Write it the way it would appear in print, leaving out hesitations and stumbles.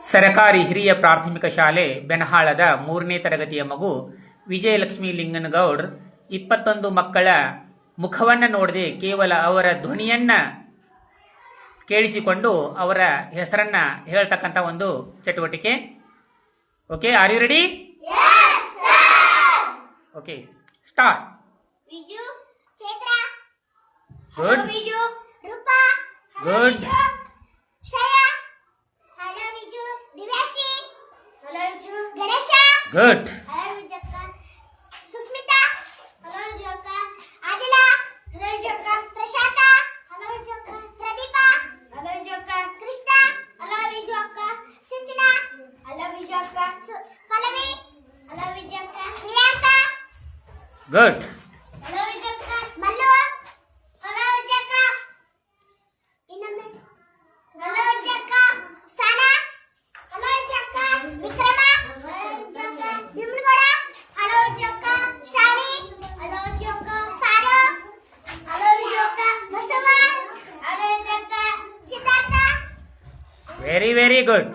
ಸರಕಾರಿ ಹಿರಿಯ ಪ್ರಾಥಮಿಕ ಶಾಲೆ ಬೆನಹಾಳದ 3ನೇ ತರಗತಿಯ ಮಗು ವಿಜಯಲಕ್ಷ್ಮಿ ಲಿಂಗನಗೌಡ್ರು 21 ಮಕ್ಕಳ ಮುಖವನ್ನು ನೋಡದೆ ಕೇವಲ ಅವರ ಧ್ವನಿಯನ್ನ ಕೇಳಿಸಿಕೊಂಡು ಅವರ ಹೆಸರನ್ನ ಹೇಳ್ತಕ್ಕಂಥ ಒಂದು ಚಟುವಟಿಕೆ. Okay, are you ready? Okay, start. Viju, Chaitra, good, Viju, Rupa, good, Shreya, hello Viju, Divyashree, hello Viju, Ganesha, good, hello Viju ಅಕ್ಕ, ಸುಸ್ಮಿತಾ, ಹಲೋ ವಿಜು ಅಕ್ಕ, ಆದಿಲಾ, ಹಲೋ ವಿಜು ಅಕ್ಕ, ಪ್ರಶಾಂತ, ಹಲೋ ವಿಜು ಅಕ್ಕ, ಪ್ರದೀಪ, ಹಲೋ ವಿಜು ಅಕ್ಕ, ಕೃಷ್ಣ, ಹಲೋ ವಿಜು ಅಕ್ಕ, ಸಿಂಚನಾ, ಹಲೋ ವಿಜು ಅಕ್ಕ, ಪಲ್ಲವಿ, ಹಲೋ ವಿಜು ಅಕ್ಕ, ಪ್ರಿಯಾಂಕ, ಗುಡ್, ಹಲೋ ವಿಜು ಅಕ್ಕ, ಮಲ್ಲು, ಹಲೋ ವಿಜು ಅಕ್ಕ, ಇನ್ನೊಮ್ಮೆ ಹಲೋ ವಿಜು ಅಕ್ಕ, ಸಾನಾ, ಹಲೋ ವಿಜು ಅಕ್ಕ, ವಿಕ್ರಮ, ಹಲೋ ವಿಜು ಅಕ್ಕ, ಬಿಮ್ಲಗೌಡ, ಹಲೋ ವಿಜು ಅಕ್ಕ, ಶಾನಿ, ಹಲೋ ವಿಜು ಅಕ್ಕ, ಪಾರು, ಹಲೋ ವಿಜು ಅಕ್ಕ, ಬಸವ, ಹಲೋ ವಿಜು ಅಕ್ಕ, ಸಿದ್ಧಾರ್ಥ. Very very good.